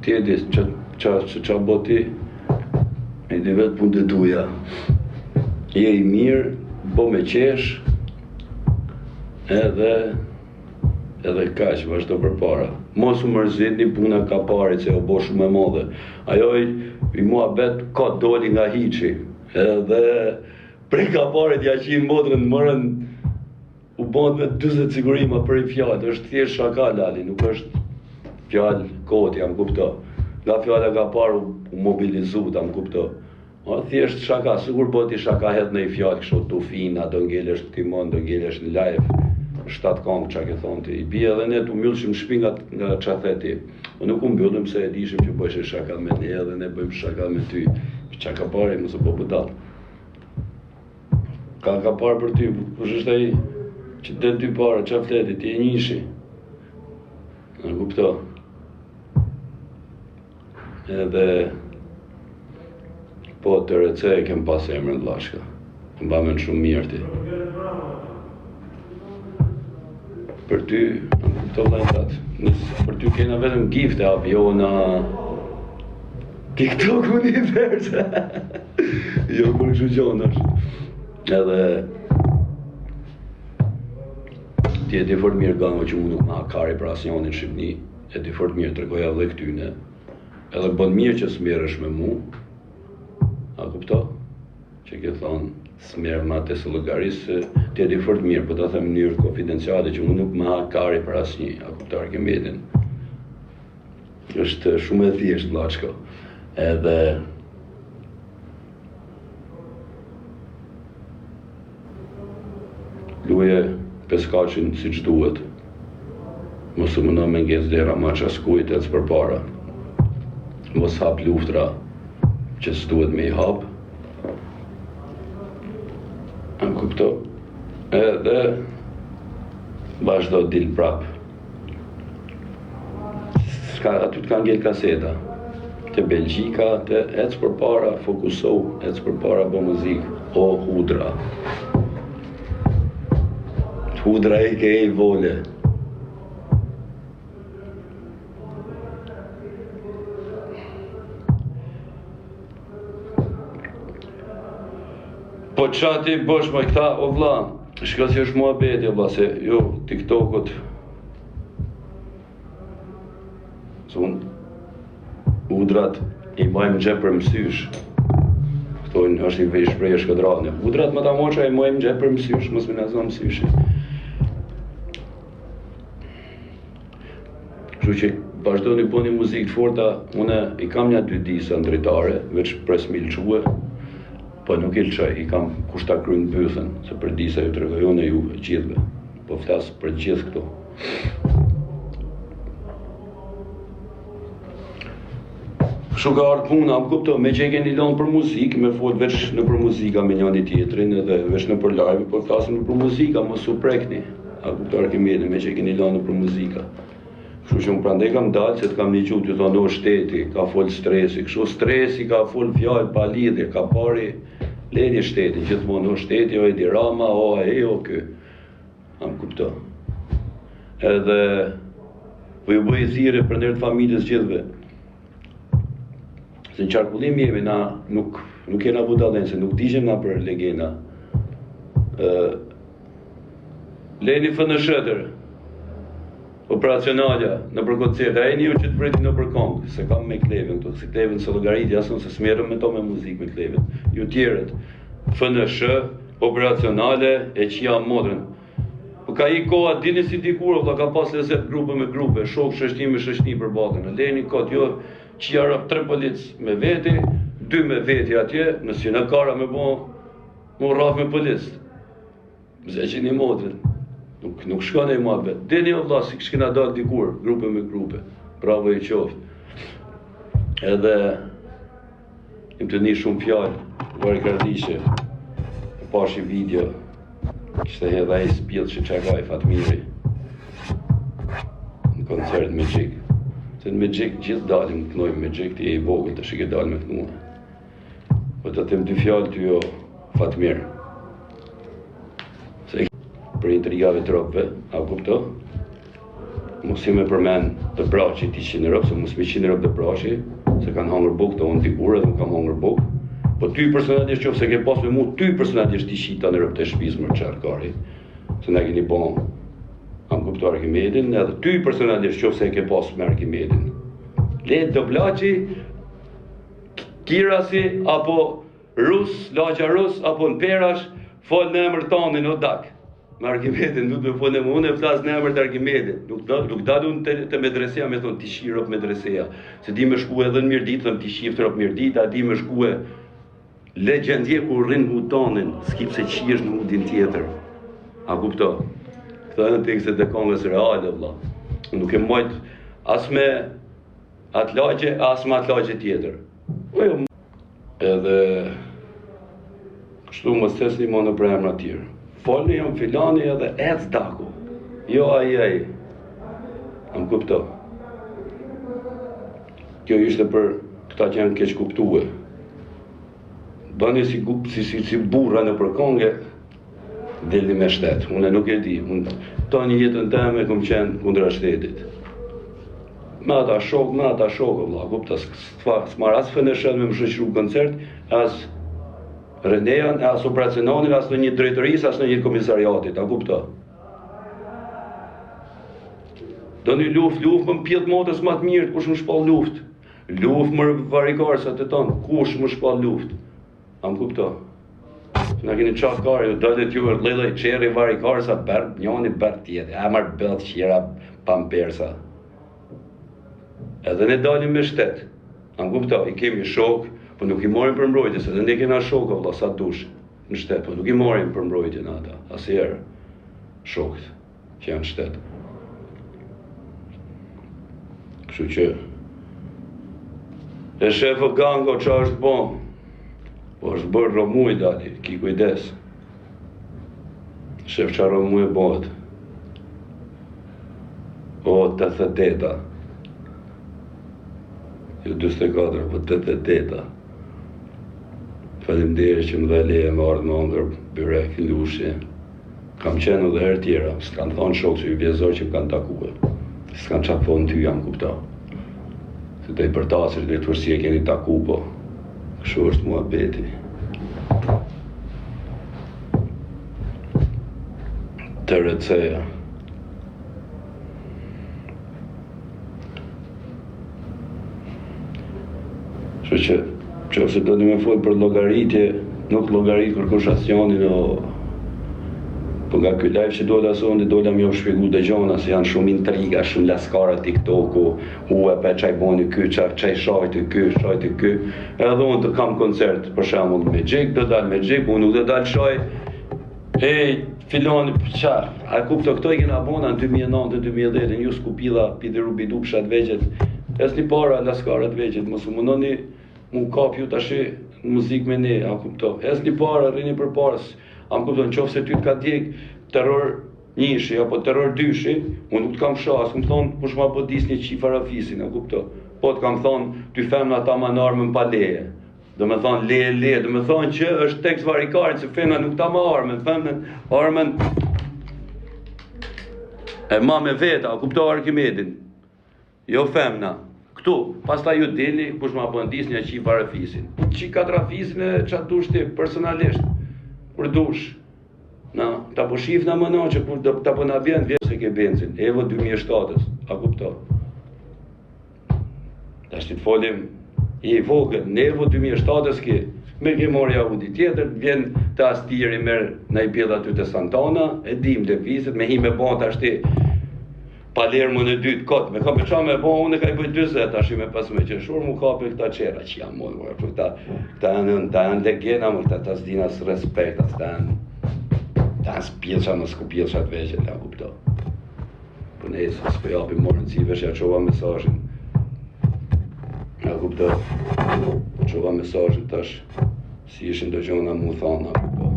ti e di qa boti, e di vetë punë të tuja. Je i mirë, bo me qesh, edhe kaq, vazhdo përpara. Mos u mërzitni, puna ka parit se o bo shumë e madhe. Ajo i muhabet ka doli nga hiqi, edhe prej ka parit ja që i motrën mërën u bën me 20 sigurima për i fjallë, është thjesht shaka Lali, nuk është fjallë koti, jam kupto. Nga fjalla ka parë u mobilizu, ta më kupto. Thjesht shaka, sigur boti shaka hedh në i fjallë, kështu tufina, do ngelesh të timon, do ngelesh në live, 7 kongë që ke thonë ti. I bie edhe ne të mbyllshim shpi nga qa the ti. Po nuk u mbyllim se e dishim që bëjsh shaka me ne edhe ne bëjmë shaka me ty. Qa ka parë, mësë po budal. Ka parë për ty, kush është ai që të ty parë, qa fleti, ti e njishi. Në kupto. Edhe po të rece e kem pas emrën Llashka. Mba men shumë mirë ti. Për ty, në kupto vlajtat, për ty kena vetëm gifte, aviona, TikTok univers. Jo, për kështu gjonë është. Edhe ti e di fort mirë gamo që mu nuk ma kari për asnjoni në Shqipni, e di fort mirë, tregoja dhe këtyne. Edhe bën mirë që s'merresh me mu, a kupto? Që ke thonë, s'merë ma të së llogarisë, ti e di fort mirë, po ta them në mënyrë konfidenciale që mu nuk ma kari për asnjë, a kuptar ke metin. Është shumë e thjeshtë Llashko. Edhe luje peskaqin si që duhet. Mos u mëno me ngez dera ma qaskujt e për para. Mos hap luftra që s'duhet me i hap. Am kupto. Edhe vazhdo dil prap. Aty t'ka ngell kaseta. Te Belgjika, te ec për para, fokusohu, ec për para bë muzikë. O hudra. Hudra e ke e vole. Po qa ti bësh me këta, o vla, shka si është muhabeti, o vla, se jo, TikTokut, udrat i majmë gjepë për mësysh. Këtojnë është i vej shprej shkëdrane. Udrat më ta moqa i majmë gjepë për mësysh, mos me nëzva mësyshi. Kështu që vazhdo një po një muzikë të forta, une i kam një 2 disa ndritare, veç pres mi lquë, po nuk i lqaj, i kam kushta krynë bëthën, se për disa ju të regojone ju e gjithve, po flasë për gjithë këto. Kështu ka ardhë puna, më kupto, me që e keni lanë për muzikë, me folë veç në për muzika me njani tjetrin, edhe veç në për live, po flasëm në për muzika, mos u prekni. A kuptar kemi edhe me që e keni lanë në për muzika. Kështu që më prandaj kam dalë, se të kam një qutë, ju thonë, o shteti, ka folë stresi, kështu stresi ka folë fjallë pa lidhje, ka pari leni shteti, gjithmonë, o shteti, o Edi Rama, o e, o kë. A më kupto. Edhe, po ju bëj thire për nërë të familjes gjithve. Se në qarkullim jemi, na nuk jena budalen, se nuk digjem na për legena. Leni fënë shëtër, operacionalja në për koncert, a e një që të vreti në për kongë, se kam me klevin këtu, se klevin së logarit, jasën se smerëm me to me muzikë me klevin. Ju tjerët, FNSH, operacionale, e qia modrën. Po ka i koha, dini si dikur, ka pas lezet grupe me grupe, shok, shështni me shështni për batën. Leni kot, jo, që jarë 3 policë me veti, 2 me veti atje, nësë në kara me bo, më rraf me policë. Mëse që një modrën. Nuk shka në i muhabet. Deni o vla, si këshkina dalë dikur, grupe me grupe. Bravo i qoftë. Edhe, im të një shumë fjallë, vari kardishe, e pashi video, kështë e hedha i spjellë që qaka i Fatmiri, në koncert me gjikë. Se në me gjikë gjithë dalim, në kënojmë me gjikë, ti e i vogël të shike dalë me kënua. Po të them 2 fjallë të jo Fatmirë. Për intrigave tropëve, a kupto? mos i me përmen të braçi 100 euro, se mos me 100 euro të braçi, se kanë hangër buk të unë dikur edhe më kam hangër buk. Po ty personalisht qoftë se ke pas me mu, ty personalisht ti shita në rëpë të shpiz më qarkari, se ne keni bon, am kuptu Arkimedin, edhe ty personalisht qoftë se ke pas me Arkimedin. Le të blaçi, Kirasi, apo Rus, Laqa Rus, apo në Perash, fol në emër tonin o dak. Me Arkimedin, nuk do fol në emër, unë e flas në emër të Arkimedin. Nuk dalu të medresia me thonë, ti shirop medresia. Se di me shku edhe në mirë ditë, thëmë ti shiftrop mirë ditë, a di me shku e legjendje kur rrinë hutonin, s'kip se qish në hudin tjetër. A kupto? Këta e në tekstet e kongës reale, vla. Nuk e mojt as me atë lagje, as me atë lagje tjetër. Edhe kështu më stesni më në premra tjërë. Folni jam filani edhe ec daku. Jo ai. Am kupto. Kjo ishte për këta që janë keq kuptue. Bani si burra në përkonge, deli me shtet. Unë nuk e di. Ta një jetën teme kom qenë kundra shtetit. Me ata shok, vla, kupta, s'mar as fënëshën me më shëshru koncert, as Renejan, as operacionanin, as në një drejtëris, as në një komisariatit, a kupta. Do një luft më pjetë motës më të mirë, kush më shpall luft. Luft më varikarësat e tonë, kush më shpall luft. A më kupta. Në keni qatë kari, dëllet ju lejlej qeri varikarësa, bërë, njani bërë tjetë, e marë bëllë qira pampersa. Edhe ne dalim me shtet. Am kupta, i kemi shok, po nuk i marrim për mbrojtjes, edhe ne kena shokë valla sa dush në shtet, po nuk i marrim për mbrojtjen ata, asnjëherë. Shokët që janë në shtet. Kështu që e shefë gango që është bon, po është bërë romuj dali, ki kujdes. Shef qa romuj bëhet. O, 88-a. Jo 24, po 88-a. Faleminderit që më dhe leje me ardhë më angër, byrek, lushi. Kam qenë edhe herë tjera, s'kanë thonë shokë që i vjezor që më kanë takue. S'kanë qatë thonë ty jam kupta. Se të i përtasër dhe të përsi e keni taku, po. Kështu është mua beti. Të receja. Që ose do një me folë për logaritje, nuk logarit kërkush asjonin, po nga kjo live që dole asonë, dole më jo shpjegu dhe gjona, se janë shumë intriga, shumë laskara TikToku, e pe qaj boni ky, qaj shajtë ky, edhe unë të kam koncert, për shemull me gjik, do dal me gjik, unë nuk do dal shaj, filoni, qa, a kupto, këto i kena bona në 2009-2010, ju skupila, pidi rubidu pshat veqet, es një para laskarat veqet, mos u mundoni mu kap ju tashi në muzik me ne, a kupto. Es një para, rini për parës, a më kupto, në qofë se ty t'ka djek terror njëshi, apo terror dyshi, unë nuk t'kam shas, më thonë, kush ma po dis një qifa rafisin, a kupto. Po t'kam thonë, ty femna ta ma në armën pa leje. Do me thonë, leje, do me thonë që është tekst varikarin, që femna nuk ta ma armën, femnën, armën e ma me veta, a kupto Arkimedin. Jo femna. Këtu, pas ta ju dili, kush ma bëndis një qi parafisin. Qi ka trafisin e qatë dush ti, personalisht, kur dush. Na, ta po shif na më në që kur ta po na vjen se ke benzin, Evo 2007-ës, a kupto. Ta shti të folim, i vogën, në Evo 2007-ës ke, me ke mori Audi tjetër, vjen të astiri merë në i pjeda ty të Santana, e dim të visit, me hi me bon të ashti, Palermo në dytë kotë, me ka me qa me bon, unë e ka i bëjt 20, ashtë me 15 qërshur, mu ka për këta qera që jam mojë, këta janë legena, këta të s'dina së respekt, këta janë s'pilqa në s'kupilqa të veqet, ja kupto. Për nesë, s'pe japi morën si vesh, ja qova mesajin. Ja kupto. Qova mesajin tash, si ishin do gjona mu thana, kupto.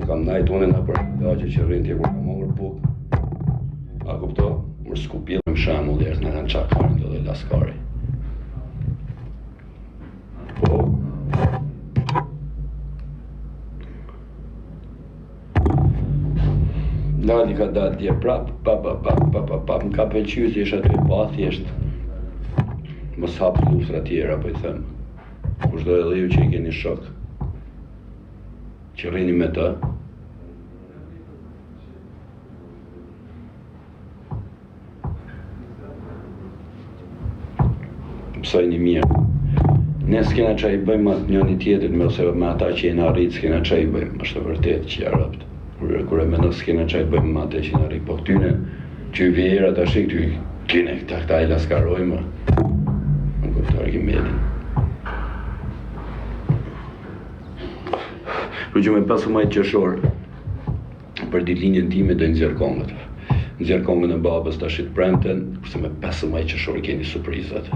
Kam najt unë në për daqe që rrintje kur kam mongër buk. A kupto. Mërë s'kupilë më shamu dhe në në qakarin dhe laskari. Po. Dali ka dalë dje prap, më ka pëlqyer që ish aty pa thjesht. Mos hap lustra tjera, po I them. Kushdo edhe ju që I keni shok, që rrini me të, mësojni mirë. Ne s'kena qa I bëjmë atë njëni tjetër, ose me ata që jena rritë s'kena qa I bëjmë, është vërtet që ja rapt. Kur e mendon s'kena qa I bëjmë me atë që jena rritë, po këtyne që I vjera tash këty kene këta I laskarojmë. Në kuptar ki medin. Rrugjëm e 15 qershor, për ditëlinjën time do nxjerr kongët. Nxjerr kongën e babës tash të premten, kurse me 15 qershor keni surprizat.